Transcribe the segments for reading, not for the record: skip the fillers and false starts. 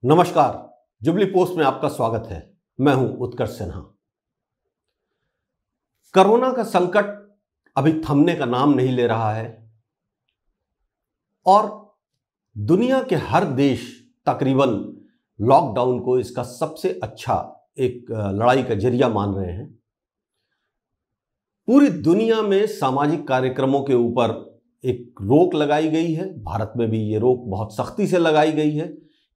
नमस्कार, jubilee post में आपका स्वागत है। मैं हूं उत्कर्ष सिन्हा। कोरोना का संकट अभी थमने का नाम नहीं ले रहा है और दुनिया के हर देश तकरीबन लॉकडाउन को इसका सबसे अच्छा एक लड़ाई का जरिया मान रहे हैं। पूरी दुनिया में सामाजिक कार्यक्रमों के ऊपर एक रोक लगाई गई है। भारत में भी ये रोक बहुत सख्ती से लगाई गई है।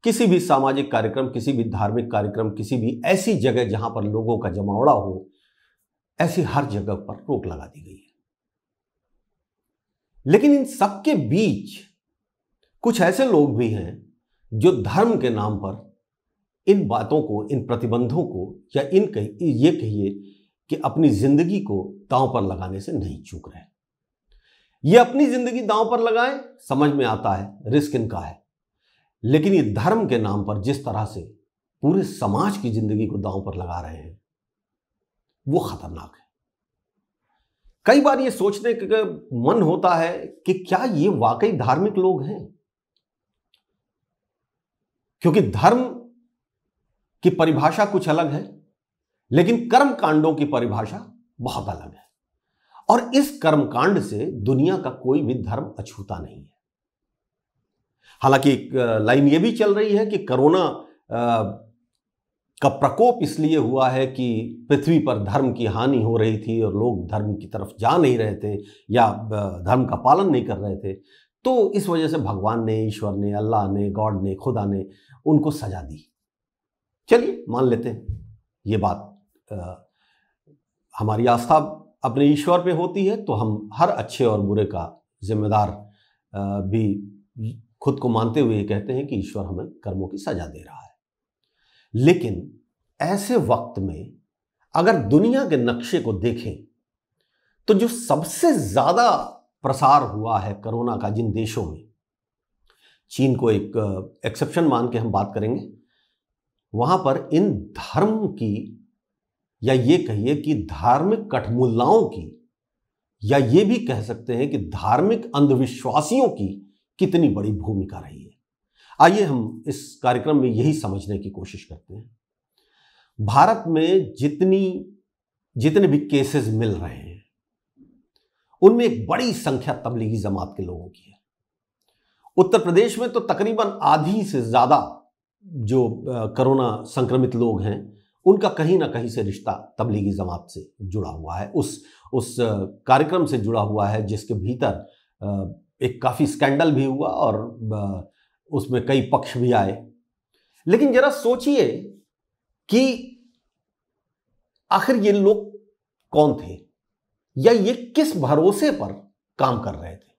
किसी भी सामाजिक कार्यक्रम, किसी भी धार्मिक कार्यक्रम, किसी भी ऐसी जगह जहां पर लोगों का जमावड़ा हो, ऐसी हर जगह पर रोक लगा दी गई है। लेकिन इन सबके बीच कुछ ऐसे लोग भी हैं जो धर्म के नाम पर इन बातों को, इन प्रतिबंधों को या ये कहिए कि अपनी जिंदगी को दांव पर लगाने से नहीं चूक रहे। ये अपनी जिंदगी दांव पर लगाएं, समझ में आता है, रिस्क इनका है। लेकिन ये धर्म के नाम पर जिस तरह से पूरे समाज की जिंदगी को दांव पर लगा रहे हैं, वो खतरनाक है। कई बार ये सोचने का मन होता है कि क्या ये वाकई धार्मिक लोग हैं? क्योंकि धर्म की परिभाषा कुछ अलग है, लेकिन कर्म कांडों की परिभाषा बहुत अलग है। और इस कर्म कांड से दुनिया का कोई भी धर्म अछूता नहीं है। हालांकि एक लाइन ये भी चल रही है कि कोरोना का प्रकोप इसलिए हुआ है कि पृथ्वी पर धर्म की हानि हो रही थी और लोग धर्म की तरफ जा नहीं रहे थे या धर्म का पालन नहीं कर रहे थे, तो इस वजह से भगवान ने, ईश्वर ने, अल्लाह ने, गॉड ने, खुदा ने उनको सजा दी। चलिए मान लेते हैं ये बात। हमारी आस्था अपने ईश्वर पे होती है तो हम हर अच्छे और बुरे का जिम्मेदार भी खुद को मानते हुए कहते हैं कि ईश्वर हमें कर्मों की सजा दे रहा है। लेकिन ऐसे वक्त में अगर दुनिया के नक्शे को देखें तो जो सबसे ज्यादा प्रसार हुआ है कोरोना का जिन देशों में, चीन को एक एक्सेप्शन मान के हम बात करेंगे, वहां पर इन धर्म की या ये कहिए कि धार्मिक कठमुल्लाओं की, या ये भी कह सकते हैं कि धार्मिक अंधविश्वासियों की कितनी बड़ी भूमिका रही है। आइए हम इस कार्यक्रम में यही समझने की कोशिश करते हैं। भारत में जितने भी केसेस मिल रहे हैं उनमें एक बड़ी संख्या तबलीगी जमात के लोगों की है। उत्तर प्रदेश में तो तकरीबन आधी से ज्यादा जो कोरोना संक्रमित लोग हैं उनका कहीं ना कहीं से रिश्ता तबलीगी जमात से जुड़ा हुआ है, उस कार्यक्रम से जुड़ा हुआ है जिसके भीतर एक काफी स्कैंडल भी हुआ और उसमें कई पक्ष भी आए। लेकिन जरा सोचिए कि आखिर ये लोग कौन थे या ये किस भरोसे पर काम कर रहे थे।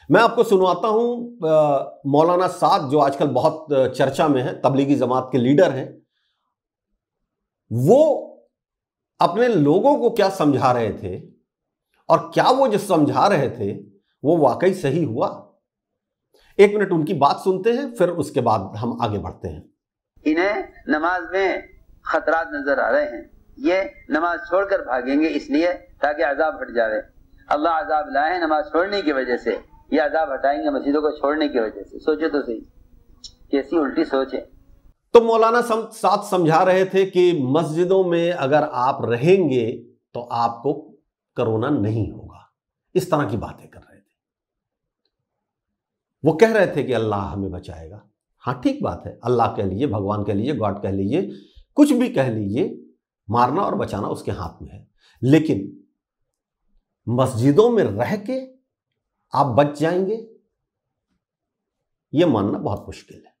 मैं आपको सुनवाता हूं मौलाना साद, जो आजकल बहुत चर्चा में है, तबलीगी जमात के लीडर हैं। वो अपने लोगों को क्या समझा रहे थे और क्या वो जो समझा रहे थे वो वाकई सही हुआ। एक मिनट उनकी बात सुनते हैं, फिर उसके बाद हम आगे बढ़ते हैं। इन्हें नमाज में खतरात नजर आ रहे हैं, ये नमाज छोड़कर भागेंगे इसलिए ताकि अजाब हट जाए। अल्लाह अजाब लाए नमाज छोड़ने की वजह से, ये अजाब हटाएंगे मस्जिदों को छोड़ने की वजह से। सोचे तो सही, कैसी उल्टी सोच है। तो मौलाना साथ समझा रहे थे कि मस्जिदों में अगर आप रहेंगे तो आपको कोरोना नहीं होगा। इस तरह की बातें कर रहे थे। वो कह रहे थे कि अल्लाह हमें बचाएगा। हाँ, ठीक बात है, अल्लाह कह लीजिए, भगवान कह लीजिए, गॉड कह लीजिए, कुछ भी कह लीजिए, मारना और बचाना उसके हाथ में है। लेकिन मस्जिदों में रह के आप बच जाएंगे, यह मानना बहुत मुश्किल है।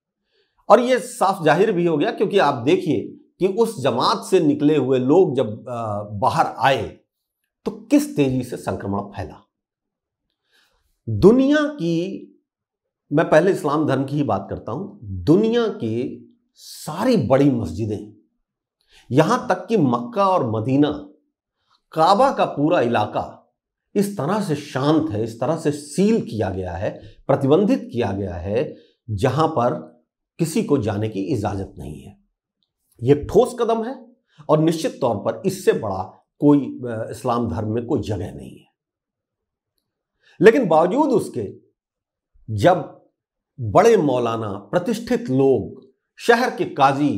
और यह साफ जाहिर भी हो गया, क्योंकि आप देखिए कि उस जमात से निकले हुए लोग जब बाहर आए तो किस तेजी से संक्रमण फैला। दुनिया की, मैं पहले इस्लाम धर्म की ही बात करता हूं, दुनिया की सारी बड़ी मस्जिदें, यहां तक कि मक्का और मदीना, काबा का पूरा इलाका इस तरह से शांत है, इस तरह से सील किया गया है, प्रतिबंधित किया गया है, जहां पर किसी को जाने की इजाजत नहीं है। यह ठोस कदम है और निश्चित तौर पर इससे बड़ा कोई इस्लाम धर्म में कोई जगह नहीं है। लेकिन बावजूद उसके जब बड़े मौलाना, प्रतिष्ठित लोग शहर के काजी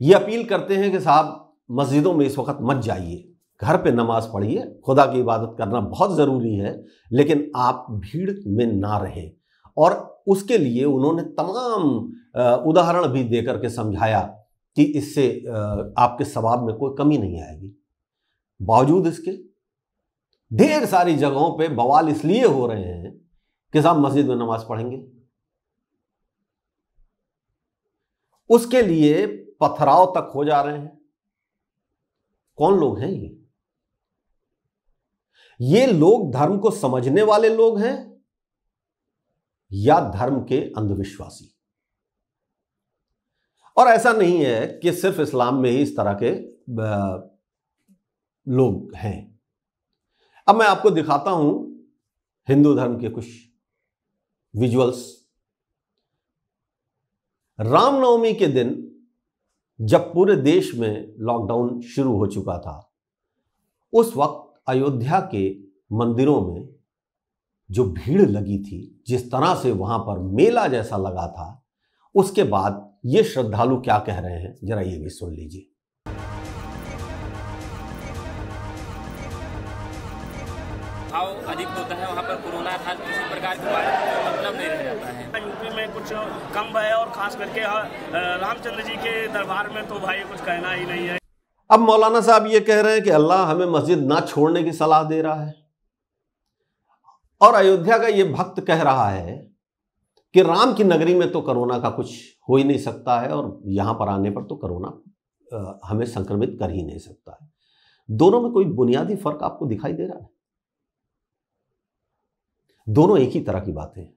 ये अपील करते हैं कि साहब मस्जिदों में इस वक्त मत जाइए, घर पे नमाज पढ़िए, खुदा की इबादत करना बहुत ज़रूरी है, लेकिन आप भीड़ में ना रहें। और उसके लिए उन्होंने तमाम उदाहरण भी दे करके समझाया कि इससे आपके सवाब में कोई कमी नहीं आएगी। बावजूद इसके ढेर सारी जगहों पे बवाल इसलिए हो रहे हैं कि साहब मस्जिद में नमाज पढ़ेंगे, उसके लिए पथराव तक हो जा रहे हैं। कौन लोग हैं ये लोग धर्म को समझने वाले लोग हैं या धर्म के अंधविश्वासी? और ऐसा नहीं है कि सिर्फ इस्लाम में ही इस तरह के लोग हैं। अब मैं आपको दिखाता हूं हिंदू धर्म के कुछ विजुअल्स। रामनवमी के दिन जब पूरे देश में लॉकडाउन शुरू हो चुका था, उस वक्त अयोध्या के मंदिरों में जो भीड़ लगी थी, जिस तरह से वहां पर मेला जैसा लगा था, उसके बाद ये श्रद्धालु क्या कह रहे हैं जरा ये भी सुन लीजिए। भाव अधिक होता है, वहाँ पर कोरोना था, किसी प्रकार की मतलब नहीं रह जाता है। यूपी में कुछ कम है और खास करके रामचंद्र जी के दरबार में तो भाई कुछ कहना ही नहीं है। अब मौलाना साहब ये कह रहे हैं कि अल्लाह हमें मस्जिद ना छोड़ने की सलाह दे रहा है, और अयोध्या का ये भक्त कह रहा है कि राम की नगरी में तो कोरोना का कुछ हो ही नहीं सकता है, और यहां पर आने पर तो कोरोना हमें संक्रमित कर ही नहीं सकता है। दोनों में कोई बुनियादी फर्क आपको दिखाई दे रहा है? दोनों एक ही तरह की बातें हैं।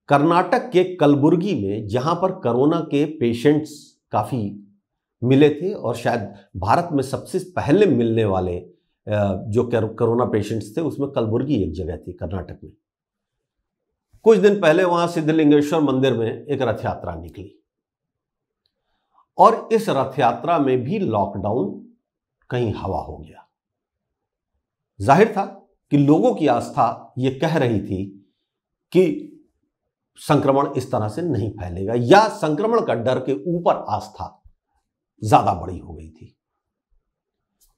कर्नाटक के कलबुर्गी में जहां पर कोरोना के पेशेंट्स काफी मिले थे, और शायद भारत में सबसे पहले मिलने वाले जो कोरोना पेशेंट्स थे उसमें कलबुर्गी एक जगह थी कर्नाटक में। कुछ दिन पहले वहां सिद्धलिंगेश्वर मंदिर में एक रथ यात्रा निकली, और इस रथ यात्रा में भी लॉकडाउन कहीं हवा हो गया। जाहिर था कि लोगों की आस्था ये कह रही थी कि संक्रमण इस तरह से नहीं फैलेगा, या संक्रमण का डर के ऊपर आस्था ज्यादा बड़ी हो गई थी।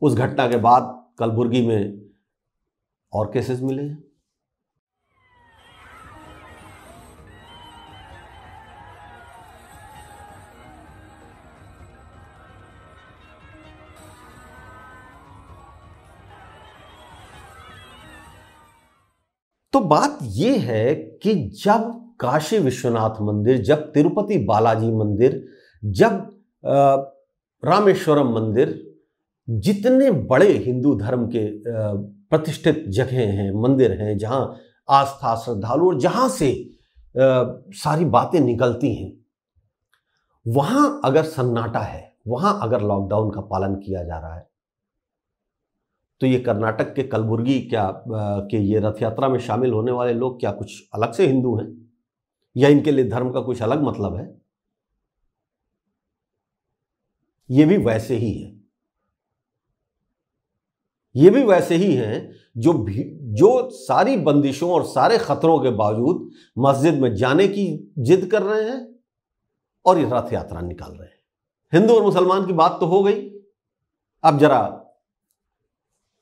उस घटना के बाद कलबुर्गी में और केसेस मिले हैं। तो बात यह है कि जब काशी विश्वनाथ मंदिर, जब तिरुपति बालाजी मंदिर, जब रामेश्वरम मंदिर, जितने बड़े हिंदू धर्म के प्रतिष्ठित जगह हैं, मंदिर हैं, जहां आस्था, श्रद्धालु और जहां से सारी बातें निकलती हैं, वहां अगर सन्नाटा है, वहां अगर लॉकडाउन का पालन किया जा रहा है, तो ये कर्नाटक के कलबुर्गी के ये रथ यात्रा में शामिल होने वाले लोग क्या कुछ अलग से हिंदू हैं, या इनके लिए धर्म का कुछ अलग मतलब है? ये भी वैसे ही है, ये भी वैसे ही हैं जो सारी बंदिशों और सारे खतरों के बावजूद मस्जिद में जाने की जिद कर रहे हैं और ये रथ यात्रा निकाल रहे हैं। हिंदू और मुसलमान की बात तो हो गई, अब जरा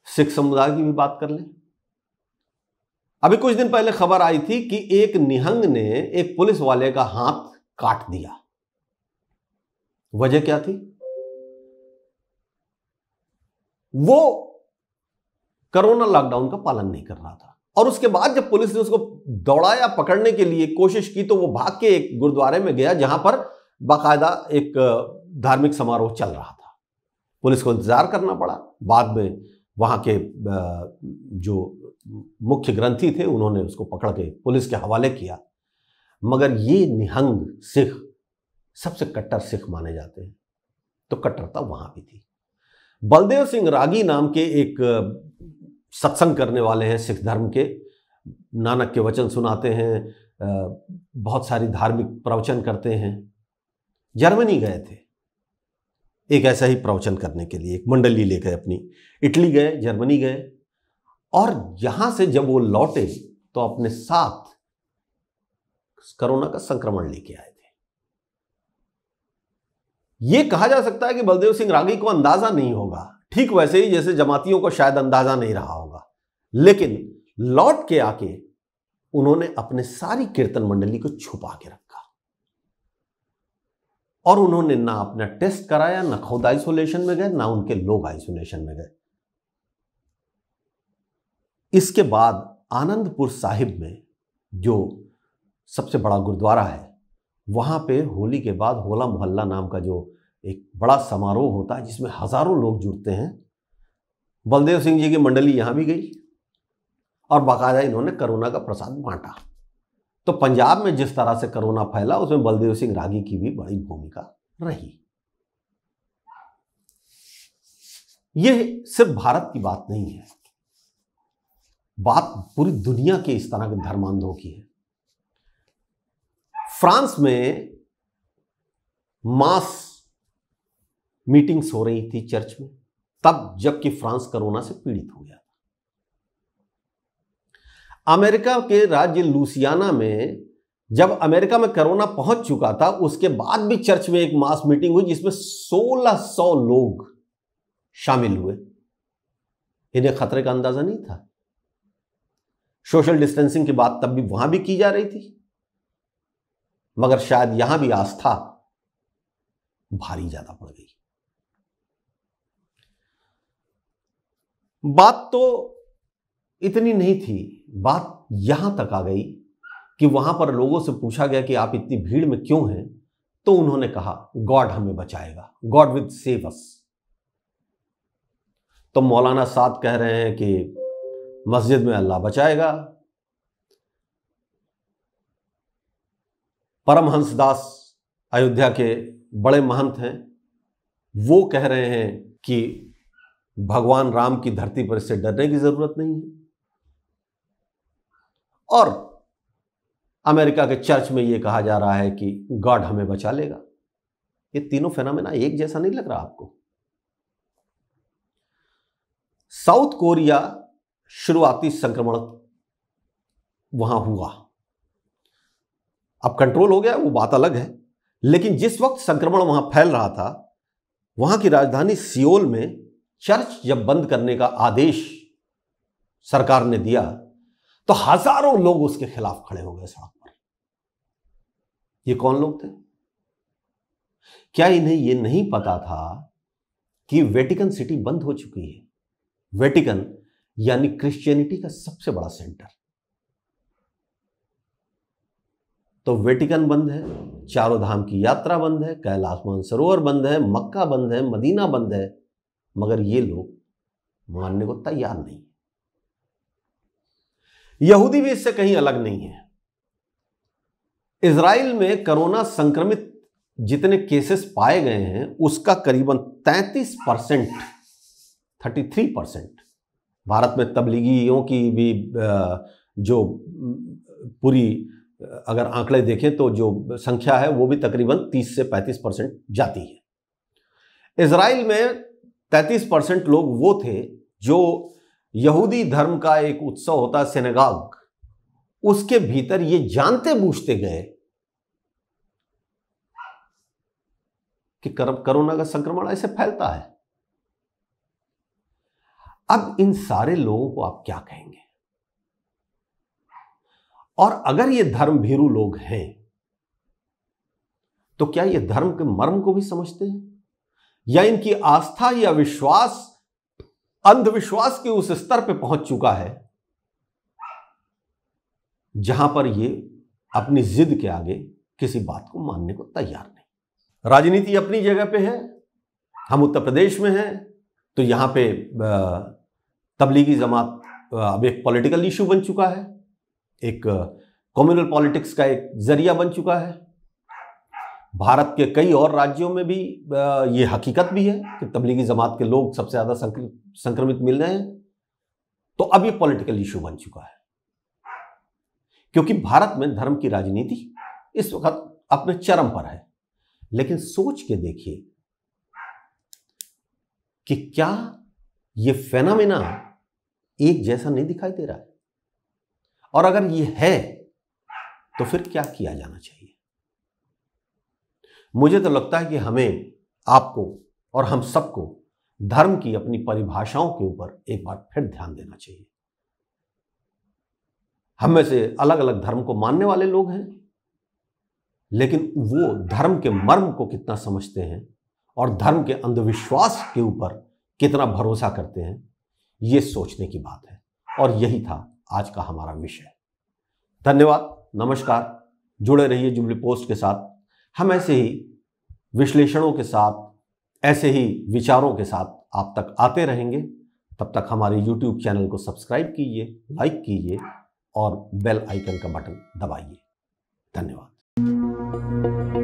सिख समुदाय की भी बात कर लें। अभी कुछ दिन पहले खबर आई थी कि एक निहंग ने एक पुलिस वाले का हाथ काट दिया। वजह क्या थी? वो कोरोना लॉकडाउन का पालन नहीं कर रहा था, और उसके बाद जब पुलिस ने उसको दौड़ाया, पकड़ने के लिए कोशिश की, तो वो भाग के एक गुरुद्वारे में गया जहां पर बाकायदा एक धार्मिक समारोह चल रहा था। पुलिस को इंतजार करना पड़ा। बाद में वहां के जो मुख्य ग्रंथी थे उन्होंने उसको पकड़ के पुलिस के हवाले किया। मगर ये निहंग सिख सबसे कट्टर सिख माने जाते हैं, तो कट्टरता वहां भी थी। बलदेव सिंह रागी नाम के एक सत्संग करने वाले हैं सिख धर्म के, नानक के वचन सुनाते हैं, बहुत सारी धार्मिक प्रवचन करते हैं। जर्मनी गए थे एक ऐसा ही प्रवचन करने के लिए, एक मंडली लेकर अपनी। इटली गए, जर्मनी गए, और यहां से जब वो लौटे तो अपने साथ कोरोना का संक्रमण लेके आए थे। यह कहा जा सकता है कि बलदेव सिंह रागी को अंदाजा नहीं होगा, ठीक वैसे ही जैसे जमातियों को शायद अंदाजा नहीं रहा होगा, लेकिन लौट के आके उन्होंने अपने सारी कीर्तन मंडली को छुपा के रखा और उन्होंने ना अपना टेस्ट कराया, ना खुद आइसोलेशन में गए, ना उनके लोग आइसोलेशन में गए। इसके बाद आनंदपुर साहिब में जो सबसे बड़ा गुरुद्वारा है, वहां पे होली के बाद होला मोहल्ला नाम का जो एक बड़ा समारोह होता है जिसमें हजारों लोग जुड़ते हैं, बलदेव सिंह जी की मंडली यहां भी गई और बाकायदा इन्होंने कोरोना का प्रसाद बांटा। तो पंजाब में जिस तरह से कोरोना फैला उसमें बलदेव सिंह रागी की भी बड़ी भूमिका रही। यह सिर्फ भारत की बात नहीं है, बात पूरी दुनिया के इस तरह के धर्मांधों की है। फ्रांस में मास मीटिंग्स हो रही थी चर्च में, तब जबकि फ्रांस कोरोना से पीड़ित हो गया। अमेरिका के राज्य लुसियाना में जब अमेरिका में कोरोना पहुंच चुका था, उसके बाद भी चर्च में एक मास मीटिंग हुई जिसमें 1600 लोग शामिल हुए। इन्हें खतरे का अंदाजा नहीं था। सोशल डिस्टेंसिंग की बात तब भी वहां भी की जा रही थी, मगर शायद यहां भी आस्था भारी ज्यादा पड़ गई। बात तो इतनी नहीं थी, बात यहां तक आ गई कि वहां पर लोगों से पूछा गया कि आप इतनी भीड़ में क्यों हैं, तो उन्होंने कहा गॉड हमें बचाएगा, गॉड विल सेव अस। तो मौलाना साद कह रहे हैं कि मस्जिद में अल्लाह बचाएगा, परमहंस दास अयोध्या के बड़े महंत हैं, वो कह रहे हैं कि भगवान राम की धरती पर इससे डरने की जरूरत नहीं है। और अमेरिका के चर्च में यह कहा जा रहा है कि गॉड हमें बचा लेगा। ये तीनों फेनोमेना एक जैसा नहीं लग रहा आपको? साउथ कोरिया शुरुआती संक्रमण वहां हुआ, अब कंट्रोल हो गया, वो बात अलग है, लेकिन जिस वक्त संक्रमण वहां फैल रहा था, वहां की राजधानी सियोल में चर्च जब बंद करने का आदेश सरकार ने दिया तो हजारों लोग उसके खिलाफ खड़े हो गए सड़क पर। ये कौन लोग थे? क्या इन्हें यह नहीं पता था कि वेटिकन सिटी बंद हो चुकी है? वेटिकन यानी क्रिश्चियनिटी का सबसे बड़ा सेंटर। तो वेटिकन बंद है, चारों धाम की यात्रा बंद है, कैलाश मानसरोवर बंद है, मक्का बंद है, मदीना बंद है, मगर ये लोग मानने को तैयार नहीं। यहूदी भी इससे कहीं अलग नहीं है। इजराइल में कोरोना संक्रमित जितने केसेस पाए गए हैं उसका करीबन 33%, भारत में तबलीगियों की भी जो पूरी अगर आंकड़े देखें तो जो संख्या है वो भी तकरीबन 30 से 35% जाती है। इजराइल में 33% लोग वो थे जो यहूदी धर्म का एक उत्सव होता है सिनेगाग, उसके भीतर ये जानते बूझते गए कि कोरोना का संक्रमण ऐसे फैलता है। अब इन सारे लोगों को आप क्या कहेंगे? और अगर ये धर्म भीरू लोग हैं तो क्या ये धर्म के मर्म को भी समझते हैं, या इनकी आस्था या विश्वास अंधविश्वास के उस स्तर पे पहुंच चुका है जहां पर ये अपनी जिद के आगे किसी बात को मानने को तैयार नहीं। राजनीति अपनी जगह पे है, हम उत्तर प्रदेश में हैं तो यहां पे तबलीगी जमात अब एक पॉलिटिकल इशू बन चुका है, एक कम्युनल पॉलिटिक्स का एक जरिया बन चुका है। भारत के कई और राज्यों में भी ये हकीकत भी है कि तबलीगी जमात के लोग सबसे ज्यादा संक्रमित मिल रहे हैं, तो अब ये पॉलिटिकल इशू बन चुका है, क्योंकि भारत में धर्म की राजनीति इस वक्त अपने चरम पर है। लेकिन सोच के देखिए कि क्या ये फेनोमेना एक जैसा नहीं दिखाई दे रहा है? और अगर ये है तो फिर क्या किया जाना चाहिए? मुझे तो लगता है कि हमें, आपको और हम सबको धर्म की अपनी परिभाषाओं के ऊपर एक बार फिर ध्यान देना चाहिए। हम में से अलग अलग धर्म को मानने वाले लोग हैं, लेकिन वो धर्म के मर्म को कितना समझते हैं और धर्म के अंधविश्वास के ऊपर कितना भरोसा करते हैं, ये सोचने की बात है। और यही था आज का हमारा विषय। धन्यवाद, नमस्कार। जुड़े रहिए जुबली पोस्ट के साथ। हम ऐसे ही विश्लेषणों के साथ, ऐसे ही विचारों के साथ आप तक आते रहेंगे। तब तक हमारे YouTube चैनल को सब्सक्राइब कीजिए, लाइक कीजिए और बेल आइकन का बटन दबाइए। धन्यवाद।